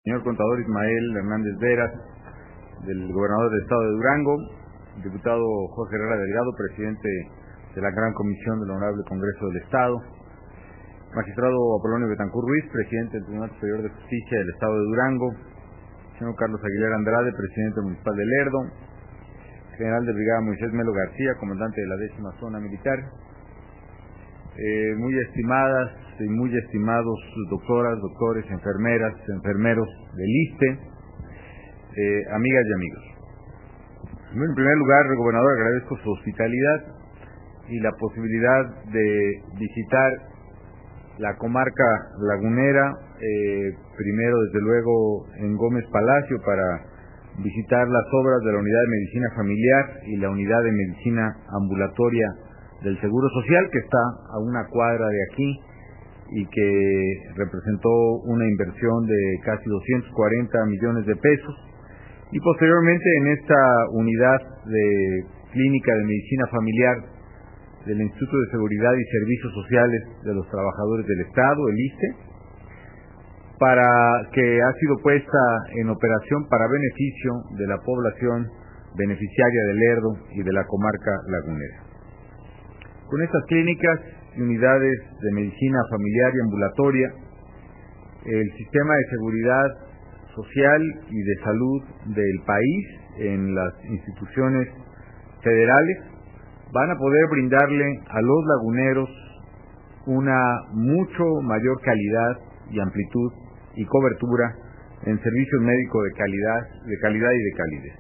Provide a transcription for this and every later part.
Señor contador Ismael Hernández Veras, del gobernador del estado de Durango, diputado Jorge Herrera Delgado, presidente de la Gran Comisión del Honorable Congreso del Estado, magistrado Apolonio Betancur Ruiz, presidente del Tribunal Superior de Justicia del estado de Durango, señor Carlos Aguilera Andrade, presidente municipal de Lerdo, general de brigada Moisés Melo García, comandante de la 10ª Zona Militar, muy estimadas y muy estimados doctoras, doctores, enfermeras, enfermeros del ISSSTE, amigas y amigos. En primer lugar, gobernador, agradezco su hospitalidad y la posibilidad de visitar la comarca lagunera, primero desde luego en Gómez Palacio para visitar las obras de la Unidad de Medicina Familiar y la Unidad de Medicina Ambulatoria del Seguro Social, que está a una cuadra de aquí y que representó una inversión de casi 240 millones de pesos. Y posteriormente en esta unidad de clínica de medicina familiar del Instituto de Seguridad y Servicios Sociales de los Trabajadores del Estado, el ISSSTE, para que ha sido puesta en operación para beneficio de la población beneficiaria de Lerdo y de la comarca lagunera. Con estas clínicas y unidades de medicina familiar y ambulatoria, el sistema de seguridad social y de salud del país en las instituciones federales van a poder brindarle a los laguneros una mucho mayor calidad y amplitud y cobertura en servicios médicos de calidad y de calidez.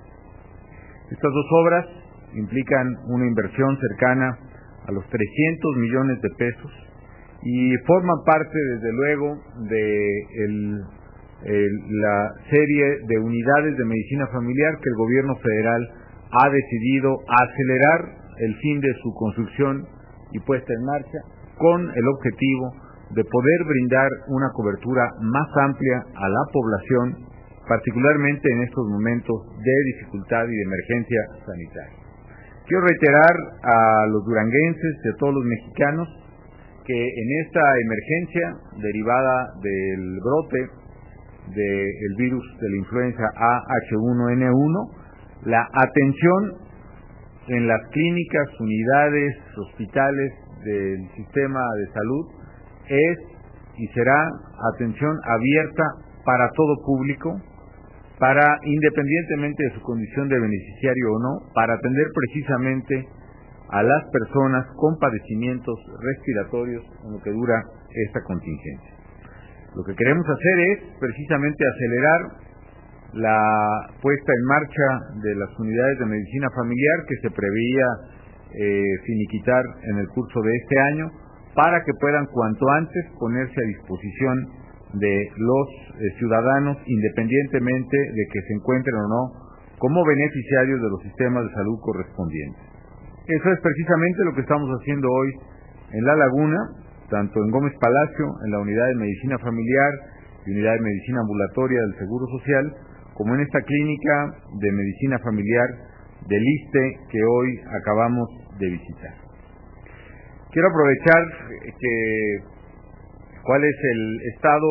Estas dos obras implican una inversión cercana a los 300 millones de pesos y forman parte, desde luego, de la serie de unidades de medicina familiar que el gobierno federal ha decidido acelerar el fin de su construcción y puesta en marcha con el objetivo de poder brindar una cobertura más amplia a la población, particularmente en estos momentos de dificultad y de emergencia sanitaria. Quiero reiterar a los duranguenses y a todos los mexicanos que en esta emergencia derivada del brote del virus de la influenza H1N1, la atención en las clínicas, unidades, hospitales del sistema de salud es y será atención abierta para todo público, para, independientemente de su condición de beneficiario o no, para atender precisamente a las personas con padecimientos respiratorios en lo que dura esta contingencia. Lo que queremos hacer es precisamente acelerar la puesta en marcha de las unidades de medicina familiar que se preveía finiquitar en el curso de este año, para que puedan cuanto antes ponerse a disposición de los ciudadanos, independientemente de que se encuentren o no como beneficiarios de los sistemas de salud correspondientes. Eso es precisamente lo que estamos haciendo hoy en La Laguna, tanto en Gómez Palacio, en la unidad de medicina familiar y unidad de medicina ambulatoria del Seguro Social, como en esta clínica de medicina familiar del ISSSTE que hoy acabamos de visitar. Quiero aprovechar cuál es el estado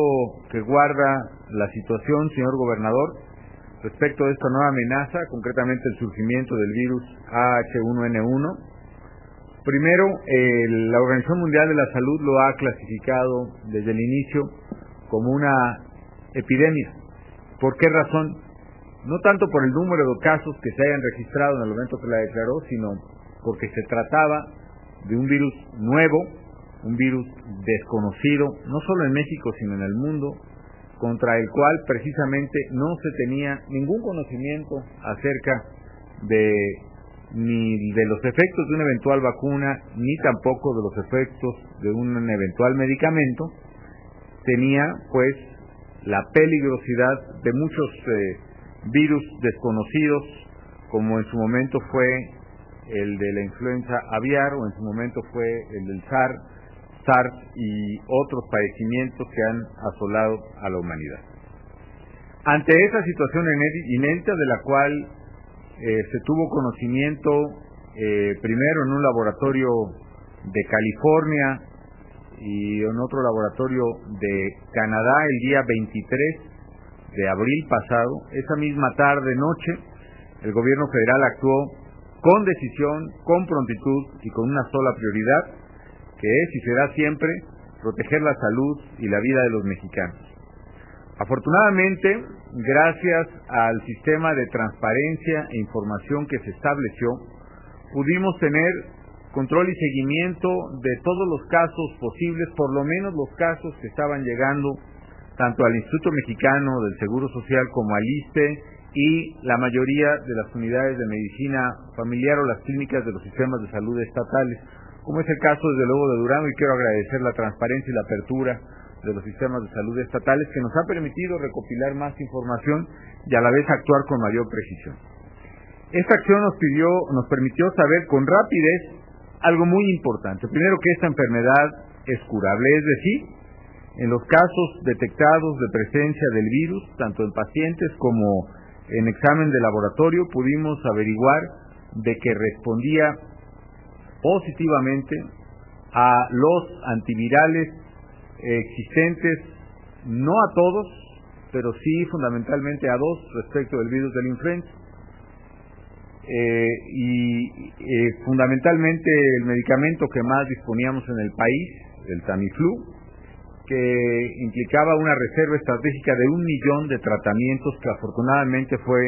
que guarda la situación, señor gobernador, respecto de esta nueva amenaza, concretamente el surgimiento del virus H1N1. Primero, la Organización Mundial de la Salud lo ha clasificado desde el inicio como una epidemia. ¿Por qué razón? No tanto por el número de casos que se hayan registrado en el momento que la declaró, sino porque se trataba de un virus nuevo, un virus desconocido, no solo en México, sino en el mundo, contra el cual precisamente no se tenía ningún conocimiento acerca ni de los efectos de una eventual vacuna, ni tampoco de los efectos de un eventual medicamento. Tenía, pues, la peligrosidad de muchos virus desconocidos, como en su momento fue el de la influenza aviar, o en su momento fue el del SARS y otros padecimientos que han asolado a la humanidad. Ante esa situación inédita, de la cual se tuvo conocimiento primero en un laboratorio de California y en otro laboratorio de Canadá el día 23 de abril pasado, esa misma tarde-noche, el gobierno federal actuó con decisión, con prontitud y con una sola prioridad, que es y será siempre proteger la salud y la vida de los mexicanos. Afortunadamente, gracias al sistema de transparencia e información que se estableció, pudimos tener control y seguimiento de todos los casos posibles, por lo menos los casos que estaban llegando tanto al Instituto Mexicano del Seguro Social como al ISSSTE y la mayoría de las unidades de medicina familiar o las clínicas de los sistemas de salud estatales, como es el caso desde luego de Durango, y quiero agradecer la transparencia y la apertura de los sistemas de salud estatales que nos ha permitido recopilar más información y a la vez actuar con mayor precisión. Esta acción nos permitió saber con rapidez algo muy importante. Primero, que esta enfermedad es curable, es decir, en los casos detectados de presencia del virus, tanto en pacientes como en examen de laboratorio, pudimos averiguar de que respondía positivamente a los antivirales existentes, no a todos, pero sí fundamentalmente a dos respecto del virus del influenza. Fundamentalmente el medicamento que más disponíamos en el país, el Tamiflu, que implicaba una reserva estratégica de 1 millón de tratamientos que afortunadamente fue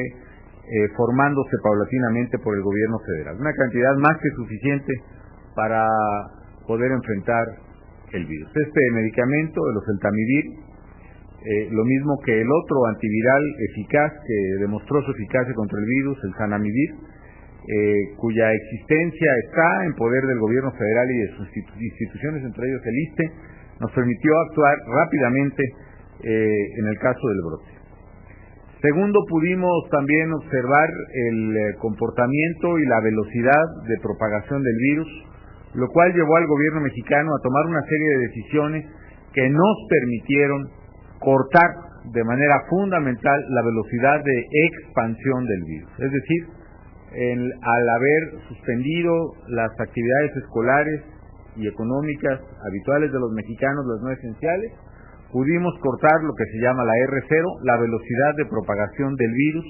formándose paulatinamente por el gobierno federal. Una cantidad más que suficiente para poder enfrentar el virus. Este medicamento, el oseltamivir, lo mismo que el otro antiviral eficaz que demostró su eficacia contra el virus, el zanamivir, cuya existencia está en poder del gobierno federal y de sus instituciones, entre ellos el ISSSTE, nos permitió actuar rápidamente en el caso del brote. Segundo, pudimos también observar el comportamiento y la velocidad de propagación del virus, lo cual llevó al gobierno mexicano a tomar una serie de decisiones que nos permitieron cortar de manera fundamental la velocidad de expansión del virus. Es decir, al haber suspendido las actividades escolares y económicas habituales de los mexicanos, las no esenciales, pudimos cortar lo que se llama la R0, la velocidad de propagación del virus,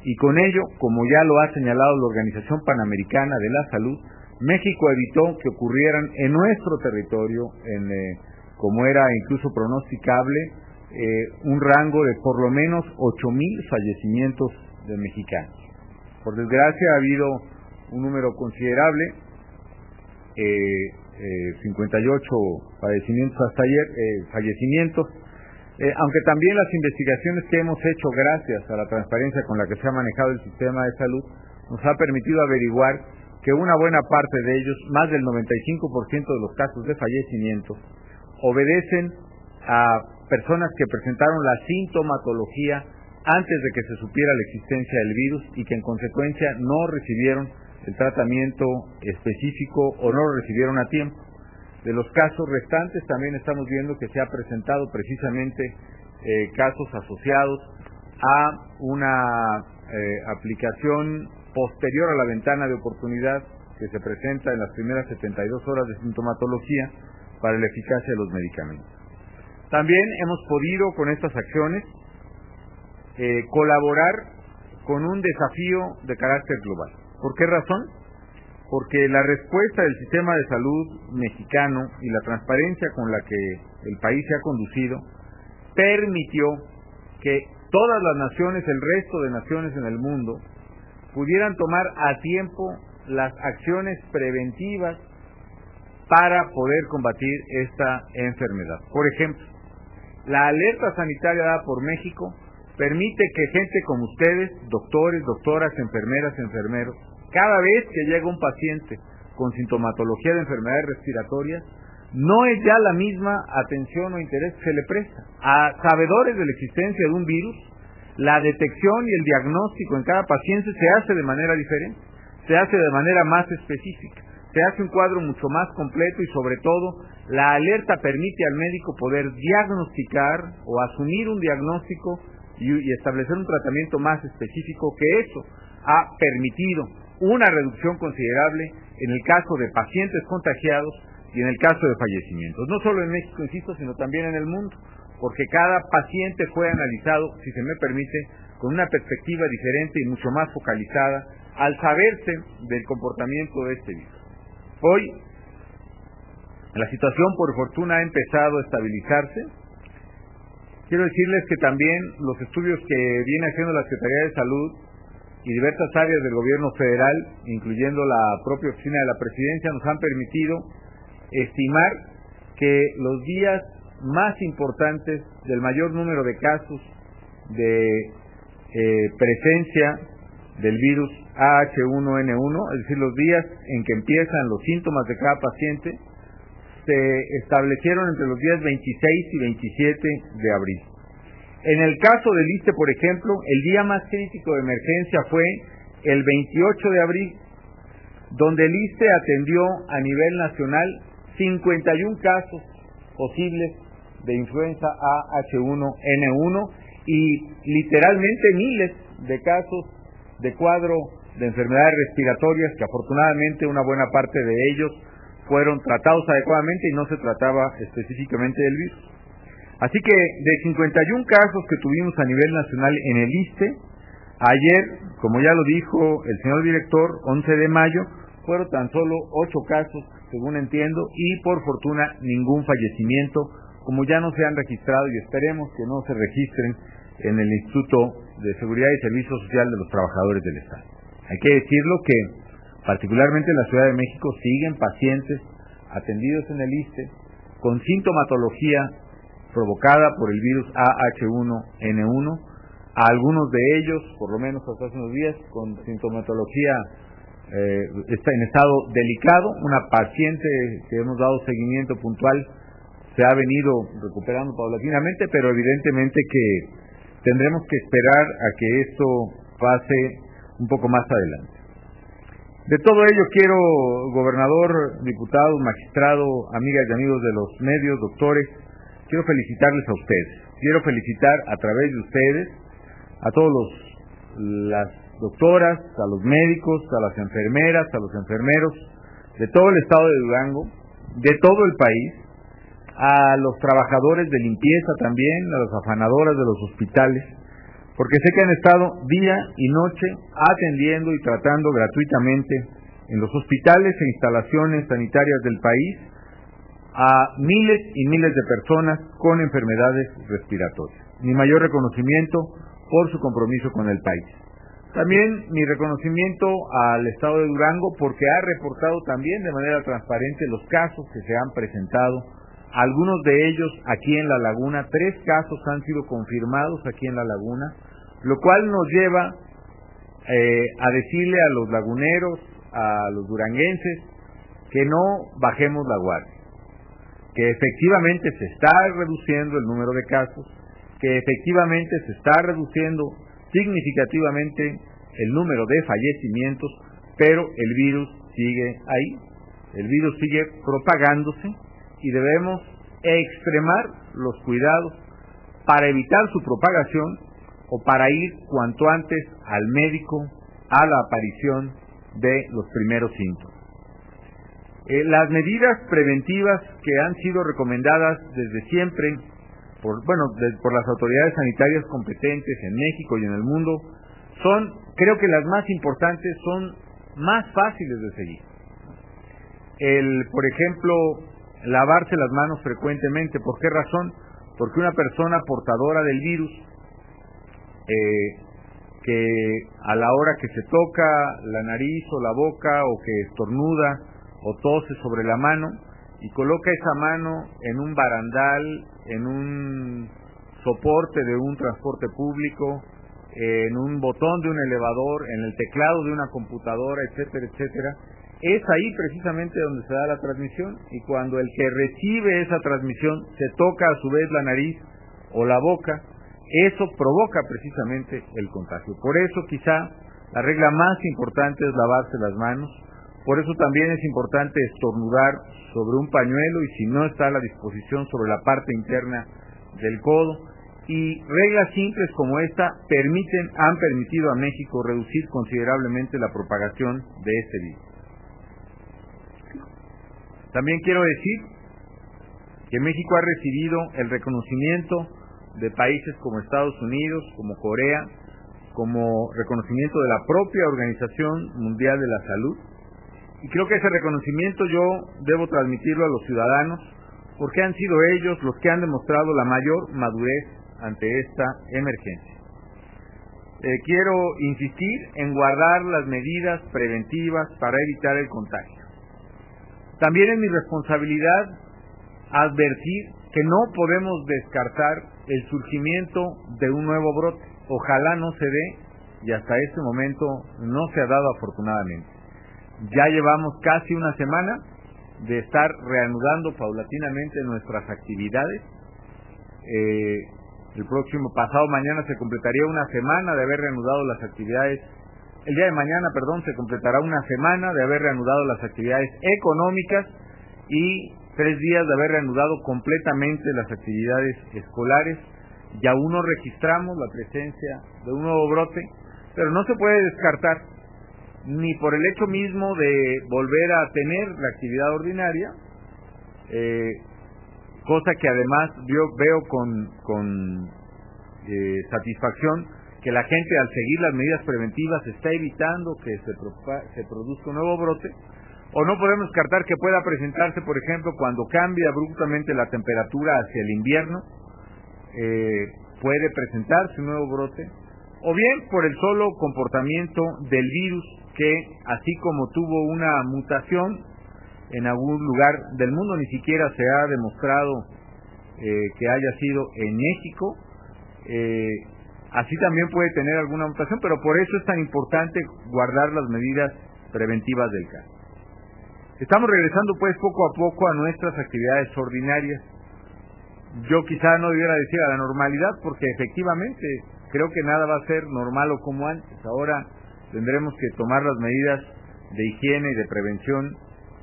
y con ello, como ya lo ha señalado la Organización Panamericana de la Salud, México evitó que ocurrieran en nuestro territorio, como era incluso pronosticable, un rango de por lo menos 8,000 fallecimientos de mexicanos. Por desgracia ha habido un número considerable, 58 fallecimientos hasta ayer, aunque también las investigaciones que hemos hecho gracias a la transparencia con la que se ha manejado el sistema de salud nos ha permitido averiguar que una buena parte de ellos, más del 95% de los casos de fallecimiento, obedecen a personas que presentaron la sintomatología antes de que se supiera la existencia del virus y que en consecuencia no recibieron el tratamiento específico o no lo recibieron a tiempo. De los casos restantes también estamos viendo que se ha presentado precisamente casos asociados a una aplicación posterior a la ventana de oportunidad que se presenta en las primeras 72 horas de sintomatología para la eficacia de los medicamentos. También hemos podido con estas acciones colaborar con un desafío de carácter global. ¿Por qué razón? Porque la respuesta del sistema de salud mexicano y la transparencia con la que el país se ha conducido permitió que todas las naciones, el resto de naciones en el mundo, pudieran tomar a tiempo las acciones preventivas para poder combatir esta enfermedad. Por ejemplo, la alerta sanitaria dada por México permite que gente como ustedes, doctores, doctoras, enfermeras, enfermeros, cada vez que llega un paciente con sintomatología de enfermedades respiratorias, no es ya la misma atención o interés que se le presta. A sabedores de la existencia de un virus, la detección y el diagnóstico en cada paciente se hace de manera diferente, se hace de manera más específica, se hace un cuadro mucho más completo y sobre todo la alerta permite al médico poder diagnosticar o asumir un diagnóstico y establecer un tratamiento más específico, que eso ha permitido una reducción considerable en el caso de pacientes contagiados y en el caso de fallecimientos, no solo en México, insisto, sino también en el mundo. porque cada paciente fue analizado, si se me permite, con una perspectiva diferente y mucho más focalizada, al saberse del comportamiento de este virus. Hoy, la situación, por fortuna, ha empezado a estabilizarse. Quiero decirles que también los estudios que viene haciendo la Secretaría de Salud y diversas áreas del gobierno federal, incluyendo la propia oficina de la presidencia, nos han permitido estimar que los días más importantes del mayor número de casos de presencia del virus AH1N1, es decir, los días en que empiezan los síntomas de cada paciente, se establecieron entre los días 26 y 27 de abril. En el caso del ISSSTE, por ejemplo, el día más crítico de emergencia fue el 28 de abril, donde el ISSSTE atendió a nivel nacional 51 casos posibles de influenza AH1N1 y literalmente miles de casos de cuadro de enfermedades respiratorias, que afortunadamente una buena parte de ellos fueron tratados adecuadamente y no se trataba específicamente del virus. Así que de 51 casos que tuvimos a nivel nacional en el ISSSTE, ayer, como ya lo dijo el señor director, 11 de mayo, fueron tan solo 8 casos, según entiendo, y por fortuna ningún fallecimiento, como ya no se han registrado y esperemos que no se registren en el Instituto de Seguridad y Servicio Social de los Trabajadores del Estado. Hay que decirlo que particularmente en la Ciudad de México siguen pacientes atendidos en el ISSSTE con sintomatología provocada por el virus AH1N1, a algunos de ellos, por lo menos hasta hace unos días, con sintomatología está en estado delicado. Una paciente que hemos dado seguimiento puntual se ha venido recuperando paulatinamente, pero evidentemente que tendremos que esperar a que esto pase un poco más adelante. De todo ello quiero, gobernador, diputados, magistrado, amigas y amigos de los medios, doctores, quiero felicitarles a ustedes. Quiero felicitar a través de ustedes a todos las doctoras, a los médicos, a las enfermeras, a los enfermeros de todo el estado de Durango, de todo el país, a los trabajadores de limpieza también, a las afanadoras de los hospitales, porque sé que han estado día y noche atendiendo y tratando gratuitamente en los hospitales e instalaciones sanitarias del país a miles y miles de personas con enfermedades respiratorias. Mi mayor reconocimiento por su compromiso con el país. También mi reconocimiento al estado de Durango porque ha reportado también de manera transparente los casos que se han presentado, algunos de ellos aquí en La Laguna. 3 casos han sido confirmados aquí en La Laguna, lo cual nos lleva a decirle a los laguneros, a los duranguenses, que no bajemos la guardia, que efectivamente se está reduciendo el número de casos, que efectivamente se está reduciendo significativamente el número de fallecimientos, pero el virus sigue ahí, el virus sigue propagándose y debemos extremar los cuidados para evitar su propagación o para ir cuanto antes al médico a la aparición de los primeros síntomas. Las medidas preventivas que han sido recomendadas desde siempre por las autoridades sanitarias competentes en México y en el mundo son, creo que las más importantes, son más fáciles de seguir. Por ejemplo, lavarse las manos frecuentemente. ¿Por qué razón? Porque una persona portadora del virus, que a la hora que se toca la nariz o la boca o que estornuda o tose sobre la mano y coloca esa mano en un barandal, en un soporte de un transporte público, en un botón de un elevador, en el teclado de una computadora, etcétera, etcétera, es ahí precisamente donde se da la transmisión, y cuando el que recibe esa transmisión se toca a su vez la nariz o la boca, eso provoca precisamente el contagio. Por eso quizá la regla más importante es lavarse las manos. Por eso también es importante estornudar sobre un pañuelo y si no está a la disposición sobre la parte interna del codo. Y reglas simples como esta han permitido a México reducir considerablemente la propagación de este virus. También quiero decir que México ha recibido el reconocimiento de países como Estados Unidos, como Corea, como reconocimiento de la propia Organización Mundial de la Salud. Y creo que ese reconocimiento yo debo transmitirlo a los ciudadanos, porque han sido ellos los que han demostrado la mayor madurez ante esta emergencia. Quiero insistir en guardar las medidas preventivas para evitar el contagio. También es mi responsabilidad advertir que no podemos descartar el surgimiento de un nuevo brote. Ojalá no se dé, y hasta este momento no se ha dado afortunadamente. Ya llevamos casi una semana de estar reanudando paulatinamente nuestras actividades. El próximo pasado mañana se completaría una semana de haber reanudado las actividades. El día de mañana, se completará una semana de haber reanudado las actividades económicas y 3 días de haber reanudado completamente las actividades escolares. Y aún no registramos la presencia de un nuevo brote, pero no se puede descartar, ni por el hecho mismo de volver a tener la actividad ordinaria, cosa que además veo con satisfacción, que la gente, al seguir las medidas preventivas, está evitando que se produzca un nuevo brote. O no podemos descartar que pueda presentarse, por ejemplo, cuando cambia abruptamente la temperatura hacia el invierno, puede presentarse un nuevo brote, o bien por el solo comportamiento del virus, que así como tuvo una mutación en algún lugar del mundo, ni siquiera se ha demostrado que haya sido en México, así también puede tener alguna mutación, pero por eso es tan importante guardar las medidas preventivas del caso. Estamos regresando pues poco a poco a nuestras actividades ordinarias. Yo quizá no debiera decir a la normalidad, porque efectivamente creo que nada va a ser normal o como antes. Ahora tendremos que tomar las medidas de higiene y de prevención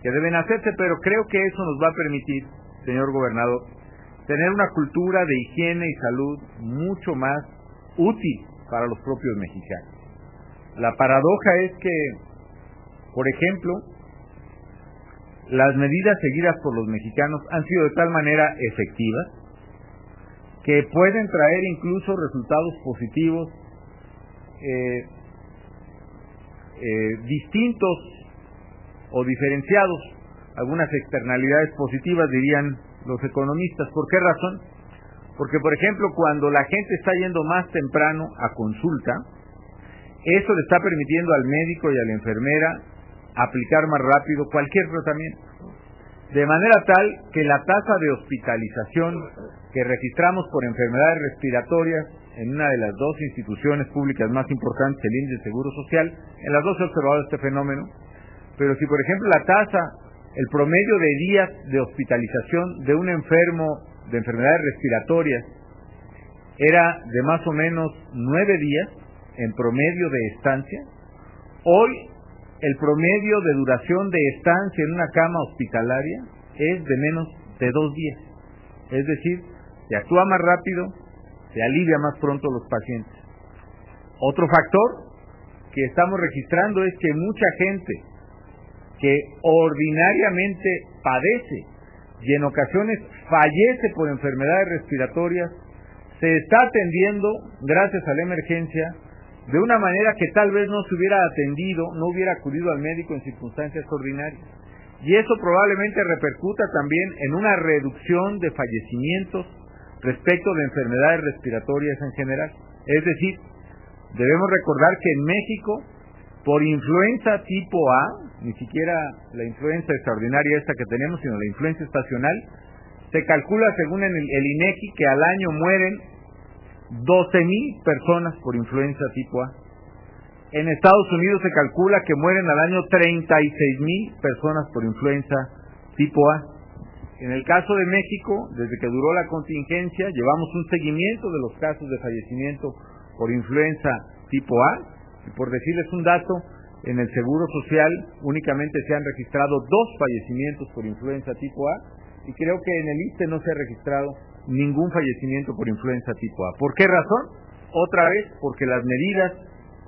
que deben hacerse, pero creo que eso nos va a permitir, señor gobernador, tener una cultura de higiene y salud mucho más útil para los propios mexicanos. La paradoja es que, por ejemplo, las medidas seguidas por los mexicanos han sido de tal manera efectivas que pueden traer incluso resultados positivos distintos o diferenciados, algunas externalidades positivas, dirían los economistas. ¿Por qué razón? Porque, por ejemplo, cuando la gente está yendo más temprano a consulta, eso le está permitiendo al médico y a la enfermera aplicar más rápido cualquier tratamiento, de manera tal que la tasa de hospitalización que registramos por enfermedades respiratorias en una de las 2 instituciones públicas más importantes, el IMSS y el Seguro Social, en las 2 se ha observado este fenómeno. Pero si, por ejemplo, la tasa, el promedio de días de hospitalización de un enfermo de enfermedades respiratorias era de más o menos 9 días en promedio de estancia, hoy el promedio de duración de estancia en una cama hospitalaria es de menos de 2 días. Es decir, se actúa más rápido, se alivia más pronto los pacientes. Otro factor que estamos registrando es que mucha gente que ordinariamente padece y en ocasiones fallece por enfermedades respiratorias, se está atendiendo, gracias a la emergencia, de una manera que tal vez no se hubiera atendido, no hubiera acudido al médico en circunstancias ordinarias. Y eso probablemente repercuta también en una reducción de fallecimientos respecto de enfermedades respiratorias en general. Es decir, debemos recordar que en México, por influenza tipo A, ni siquiera la influenza extraordinaria esta que tenemos, sino la influenza estacional, se calcula, según el INEGI, que al año mueren 12,000 personas por influenza tipo A. En Estados Unidos se calcula que mueren al año 36,000 personas por influenza tipo A. En el caso de México, desde que duró la contingencia, llevamos un seguimiento de los casos de fallecimiento por influenza tipo A. Y por decirles un dato, en el Seguro Social únicamente se han registrado 2 fallecimientos por influenza tipo A, y creo que en el ISSSTE no se ha registrado ningún fallecimiento por influenza tipo A. ¿Por qué razón? Otra vez, porque las medidas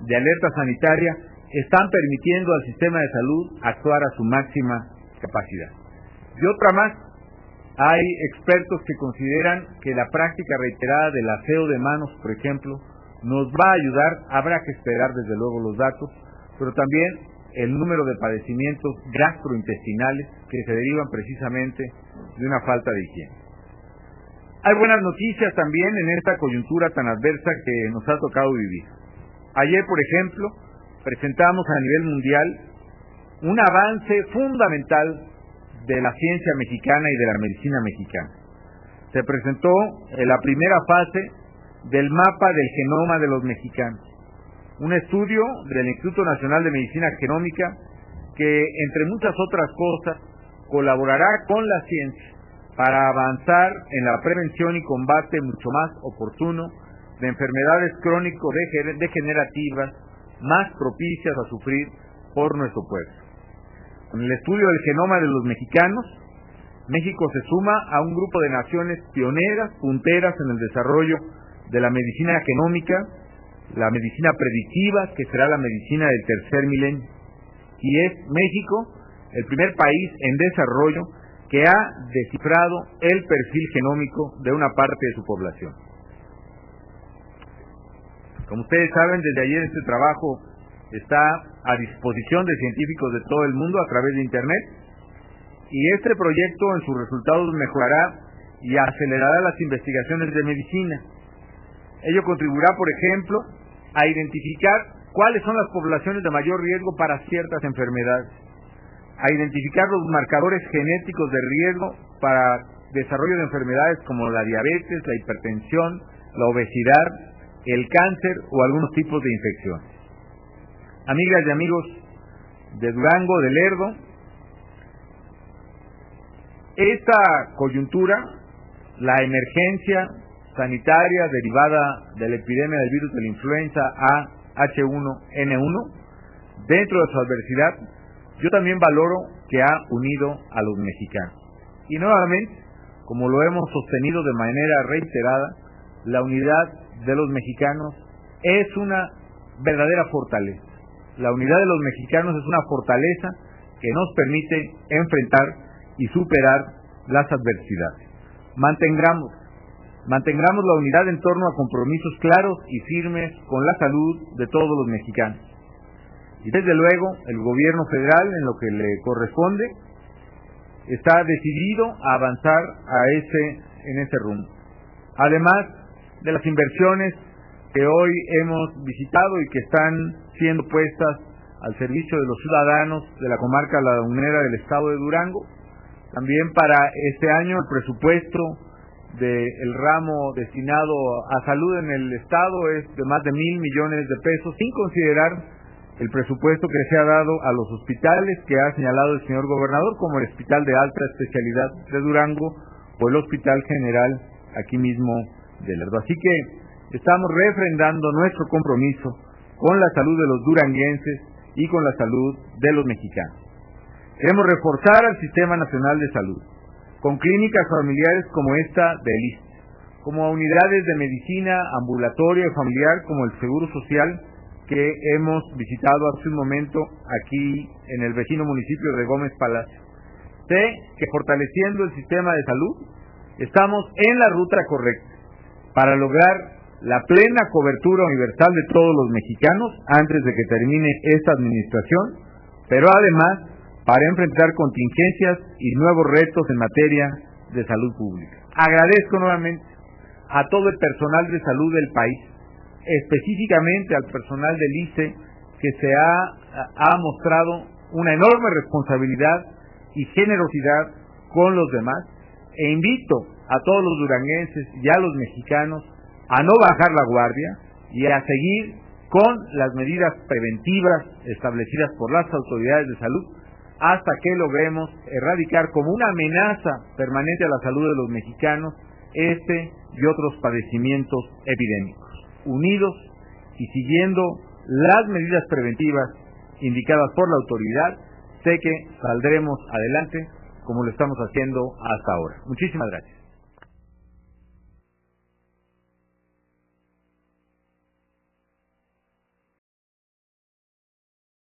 de alerta sanitaria están permitiendo al sistema de salud actuar a su máxima capacidad. Y otra más, Hay expertos que consideran que la práctica reiterada del aseo de manos, por ejemplo, nos va a ayudar. Habrá que esperar desde luego los datos, pero también el número de padecimientos gastrointestinales que se derivan precisamente de una falta de higiene. Hay buenas noticias también en esta coyuntura tan adversa que nos ha tocado vivir. Ayer, por ejemplo, presentamos a nivel mundial un avance fundamental de la ciencia mexicana y de la medicina mexicana. Se presentó la primera fase del mapa del genoma de los mexicanos, un estudio del Instituto Nacional de Medicina Genómica que, entre muchas otras cosas, colaborará con la ciencia para avanzar en la prevención y combate mucho más oportuno de enfermedades crónico-degenerativas más propicias a sufrir por nuestro pueblo. Con el estudio del genoma de los mexicanos, México se suma a un grupo de naciones pioneras, punteras en el desarrollo de la medicina genómica, la medicina predictiva, que será la medicina del tercer milenio. Y es México el primer país en desarrollo que ha descifrado el perfil genómico de una parte de su población. Como ustedes saben, desde ayer este trabajo está a disposición de científicos de todo el mundo a través de Internet, y este proyecto en sus resultados mejorará y acelerará las investigaciones de medicina. Ello contribuirá, por ejemplo, a identificar cuáles son las poblaciones de mayor riesgo para ciertas enfermedades, a identificar los marcadores genéticos de riesgo para desarrollo de enfermedades como la diabetes, la hipertensión, la obesidad, el cáncer o algunos tipos de infecciones. Amigas y amigos de Durango, de Lerdo, esta coyuntura, la emergencia sanitaria derivada de la epidemia del virus de la influenza H1N1, dentro de su adversidad, yo también valoro que ha unido a los mexicanos. Y nuevamente, como lo hemos sostenido de manera reiterada, la unidad de los mexicanos es una verdadera fortaleza. La unidad de los mexicanos es una fortaleza que nos permite enfrentar y superar las adversidades. Mantengamos la unidad en torno a compromisos claros y firmes con la salud de todos los mexicanos. Y desde luego, el gobierno federal, en lo que le corresponde, está decidido a avanzar en ese rumbo. Además de las inversiones que hoy hemos visitado y que están siendo puestas al servicio de los ciudadanos de la comarca lagunera del estado de Durango, también para este año el presupuesto del ramo destinado a salud en el estado es de más de 1,000 millones de pesos, sin considerar el presupuesto que se ha dado a los hospitales que ha señalado el señor gobernador, como el Hospital de Alta Especialidad de Durango o el Hospital General aquí mismo de Lerdo. Así que estamos refrendando nuestro compromiso con la salud de los duranguenses y con la salud de los mexicanos. Queremos reforzar al Sistema Nacional de Salud, con clínicas familiares como esta del ISSSTE, como unidades de medicina ambulatoria y familiar como el Seguro Social, que hemos visitado hace un momento aquí en el vecino municipio de Gómez Palacio. Sé que fortaleciendo el sistema de salud estamos en la ruta correcta para lograr la plena cobertura universal de todos los mexicanos antes de que termine esta administración, pero además para enfrentar contingencias y nuevos retos en materia de salud pública. Agradezco nuevamente a todo el personal de salud del país, específicamente al personal del ISSSTE, que se ha mostrado una enorme responsabilidad y generosidad con los demás, e invito a todos los duranguenses y a los mexicanos a no bajar la guardia y a seguir con las medidas preventivas establecidas por las autoridades de salud hasta que logremos erradicar como una amenaza permanente a la salud de los mexicanos este y otros padecimientos epidémicos. Unidos y siguiendo las medidas preventivas indicadas por la autoridad, sé que saldremos adelante como lo estamos haciendo hasta ahora. Muchísimas gracias.